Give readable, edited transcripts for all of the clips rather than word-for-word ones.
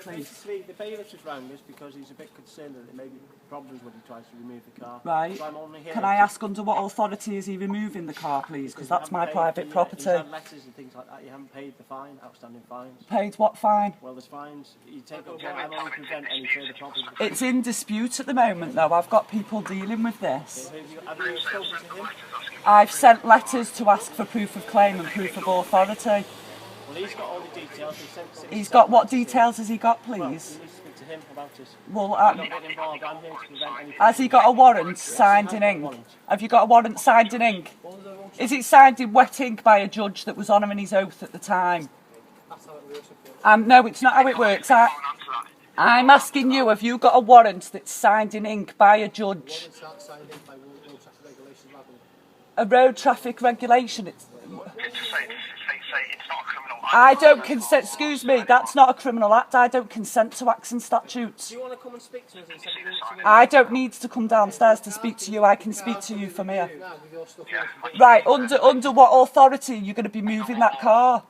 please. The bailiff has rang us because he's a bit concerned that there may be problems when he tries to remove the car. Right. So I'm only here. Can I ask under what authority is he removing the car, please? Because that's my private property. He's had letters and things like that. You haven't paid the fine, outstanding fines. Paid what fine? Well, there's fines. You take up I'm only prevent any further problems. It's in dispute at the moment, though. I've got people dealing with this. Have you spoken to him? I've sent letters to ask for proof of claim and proof of authority. Well, he's got all the details. He's got what details has he got, please? Well, you need to speak to him about this. Well, I'm not getting involved. I'm here to prevent any. has he got a warrant signed in ink? Have you got a warrant signed in ink? Is it signed in wet ink by a judge that was honouring his oath at the time? That's how it works. No, it's not how it works. I'm asking you, have you got a warrant that's signed in ink by a judge? A road traffic regulation. I don't consent. Excuse me, that's not a criminal act. I don't consent to acts and statutes. Do you want to come and speak to us? I don't need to come downstairs to speak to you. I can speak to you from here. Right, under what authority are you going to be moving that car?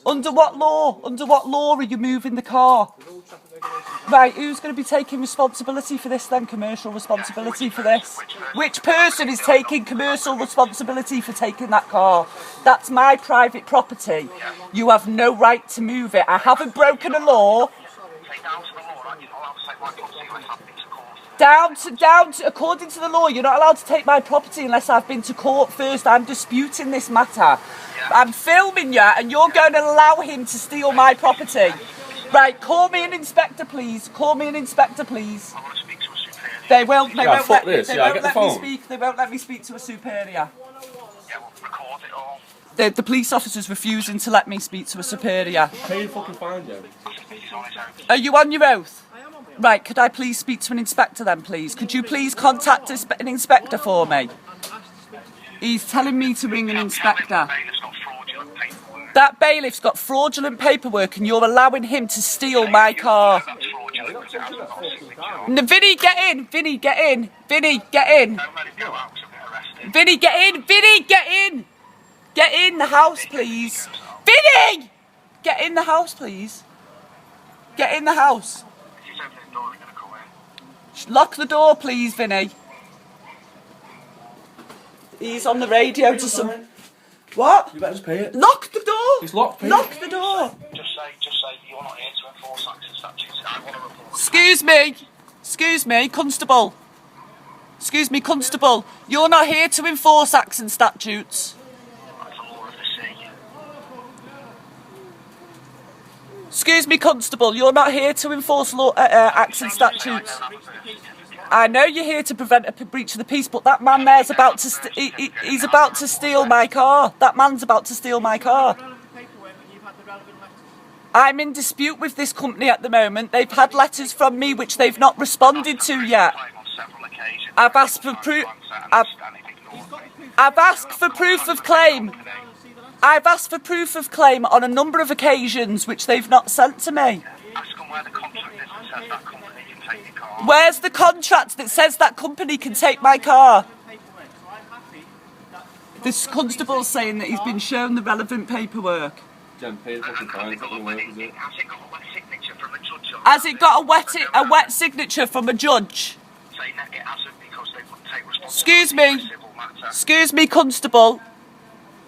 Under what law? Under what law are you moving the car? Right, who's going to be taking responsibility for this then? Commercial responsibility for this? Which person is taking commercial responsibility for taking that car? That's my private property. You have no right to move it. I haven't broken a law. Down to, according to the law, you're not allowed to take my property unless I've been to court first. I'm disputing this matter. I'm filming you and you're going to allow him to steal my property. Right, call me an inspector, please. Call me an inspector, please. They won't let me speak to a superior. The police officer's refusing to let me speak to a superior. Pay your fucking fine, Joe. Are you on your oath? Right, could I please speak to an inspector then, please? Could you please contact an inspector for me? He's telling me to ring an inspector. That bailiff's got fraudulent paperwork and you're allowing him to steal my car. No, Vinny, get in! Vinny, get in! Vinny, get in! Vinny, get in! Vinny, get in! Get in the house, please! Vinny! Get in the house, please. Get in the house. Lock the door, please, Vinny. He's on the radio to some... What? You better just pay it. Lock the door! It's locked, pay it. Lock the door! Just say you're not here to enforce acts and statutes. I want to report. Excuse me, constable. Excuse me, constable. You're not here to enforce acts and statutes. That's the law of the sea. Excuse me, constable. You're not here to enforce acts and statutes. I know you're here to prevent a breach of the peace, but that man there's about to he's about to steal my car. That man's about to steal my car. I'm in dispute with this company at the moment. They've had letters from me which they've not responded to yet. I've asked for proof. I've asked for proof of claim. I've asked for proof of claim on a number of occasions which they've not sent to me. Where's the contract that says that company can take my car? This constable's saying that he's been shown the relevant paperwork. Jen, pay the fucking fine. It's not going to work, is it? Has it got a wet signature from a judge? Has it got a wet signature from a judge? Saying that it hasn't because they wouldn't take Excuse responsibility me. for a civil matter. Excuse me, constable.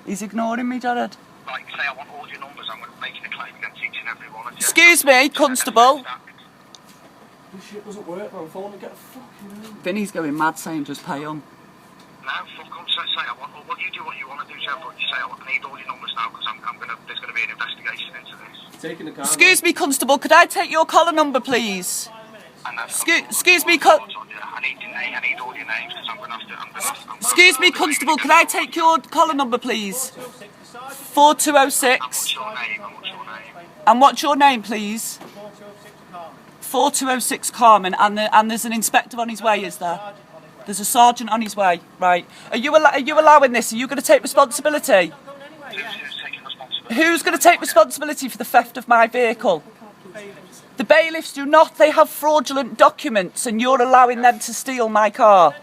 He's ignoring me, Jared. Like, say I want all your numbers, I'm making a claim against each and every one of you. Excuse me, constable. This shit doesn't work, man. Phone and get a fucking... Vinny's going mad saying just pay him. No, fuck on, say I want, well, you do what you want to do, Jeff, but you say I need all your numbers now because there's going to be an investigation into this. Taking the car. Excuse me, constable, could I take your collar number, please? Excuse me, I need all your names because I'm going to have to... Excuse me, constable, could I take your collar number, please? 4206. And what's your name, please? 4206 Carmen, and there's an inspector on his way, is there? There's a sergeant on his way, right? Are you allowing this? Are you going to take responsibility? Who's going to take responsibility for the theft of my vehicle? The bailiffs do not. They have fraudulent documents, and you're allowing them to steal my car.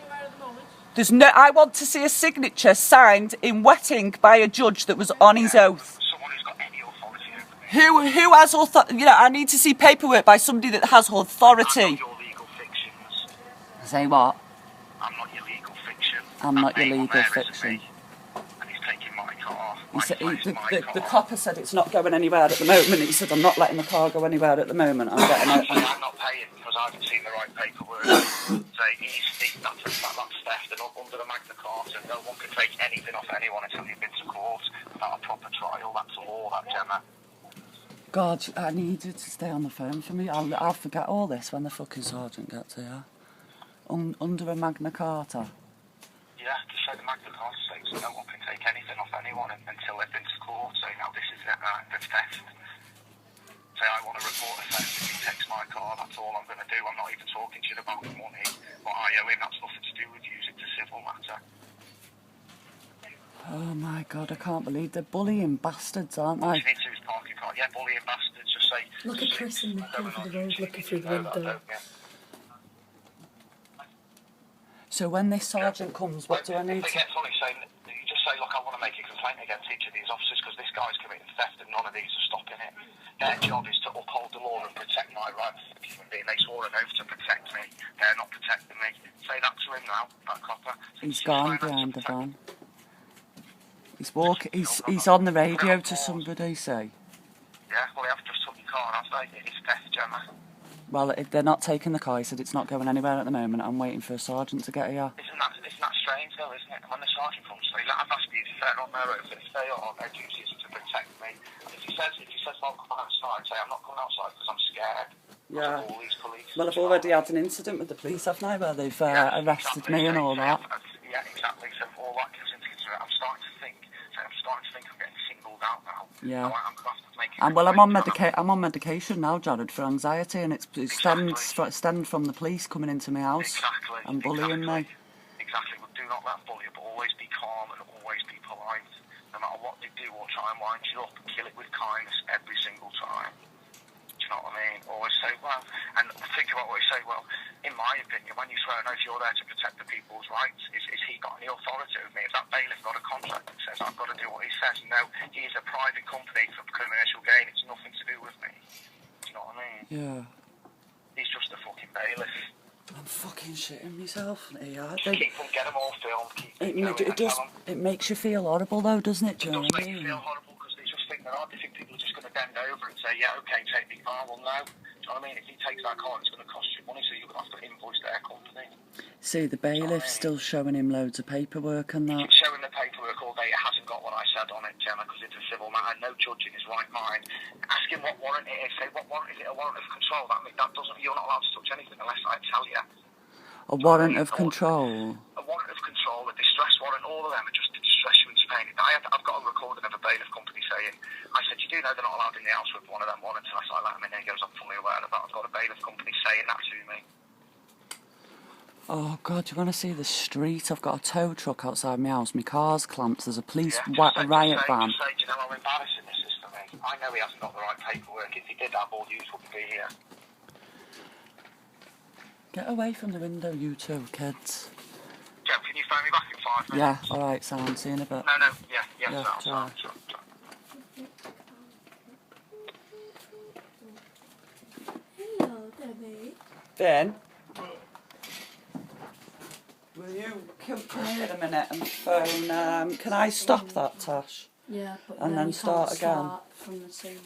There's no. I want to see a signature signed in wet ink by a judge that was on his oath. Someone who's got any authority over me. Who has authority? You know, I need to see paperwork by somebody that has I'm not authority. your legal fictions. Say what? I'm not your legal fiction. I'm That not your name on legal there isn't fiction. me. And he's taking my car. He said, My the car. copper said it's not going anywhere at the moment. He said, I'm not letting the car go anywhere at the moment. I'm getting it. Actually, I'm not paying because I haven't seen the right paperwork. That's theft, and under the Magna Carta, no one can take anything off anyone until you've been to court without a proper trial. That's the law, that, Gemma. God, I need you to stay on the phone for me. I'll forget all this when the fucking sergeant gets here. Under a Magna Carta. Yeah, just say the Magna Carta states that no one can take anything off anyone until they've been to court. Say, now this is the theft. Say, I want to report a theft if he takes my car. That's all I'm going to do. I'm not even talking to you about the money. What I owe him, that's nothing to do with you. It's a civil matter. Oh my God, I can't believe they're bullying bastards, aren't All they? you need to do is park your car. Yeah, bullying bastards. Just say... Look at Chris and Nick over the road looking through the window. So when this sergeant comes, what do I need If to... they get funny, you just say, look, I want to make a complaint against each of these officers because this guy's committing theft and none of these are stopping it. Their job is to uphold the law and protect my rights as a human being. They swore an oath to protect me. They're not protecting me. Say that to him now, that copper. He's gone behind the van. He's walking. He's on the radio to somebody. Say. Yeah, well, they have just took your car, have they? It's theft, Gemma. Well, if they're not taking the car, he said it's not going anywhere at the moment. I'm waiting for a sergeant to get here. Isn't that strange, though, isn't it? When the sergeant comes, say, I've asked you if they're on their oath, if they are, their duty is to protect me. If he says, well, come outside, say, I'm not coming outside because I'm scared. Yeah. All these police. Well, I've already had an incident with the police, haven't I, where they've arrested me and all that. Yeah, exactly. So all that gives into consideration. I'm starting to think I'm getting singled out now. Yeah. I'm going to have to make it. And well, I'm on medication now, Jared, for anxiety, and it stems from the police coming into my house and bullying me. Exactly. Well, do not let them bully you, but always be calm and always be polite. No matter what they do or try and wind you up, kill it with kindness every single time. Do you know what I mean? Always say, well, and think about what you say, well, in my opinion, when you swear an oath, you're there to protect the people's rights. Is he got any authority over me? If that bailiff got a contract that says I've got to do what he says, no, he is a private company for commercial gain. It's nothing to do with me. Do you know what I mean? Yeah. He's just a fucking bailiff. I'm fucking shitting myself. Yeah. Keep them, get them all filmed. It makes you feel horrible though, doesn't it? Do you know It does what I make you mean? feel horrible because they just think they're odd. They think people are just going to bend over and say, yeah, okay, take me car. Well, no. Do you know what I mean? If he takes that car, it's going to cost you money, so you're going to have to invoice their company. See, the bailiff's still showing him loads of paperwork and that. He's showing the paperwork all day. It hasn't got what I said on it, Gemma, because it's a civil matter. No judge in his right mind. Ask him what warrant it is. Say, what warrant is it? A warrant of control? That doesn't. You're not allowed to touch anything unless I tell you. A warrant of control. A warrant of control, a distress warrant, all of them are just to distress you into pain. I've got a recording of a bailiff company saying, I said, you do know they're not allowed in the house with one of them warrants, and I started letting him in there. He goes, I'm fully aware of that. I've got a bailiff company saying that to me. Oh God, do you want to see the street? I've got a tow truck outside my house. My car's clamped. There's a police riot van. Just say, do you know how embarrassing this is for me? I know he hasn't got the right paperwork. If he did have all use, wouldn't be here. Get away from the window, you two kids. Jeff, can you phone me back in 5 minutes? Yeah, alright, Sam, see you in a bit. No, yeah, Yeah, Sam. Hello, Debbie. Ben? Will you come here a minute and phone, can I stop that, Tash? Yeah, but And then you start can't again. start from the same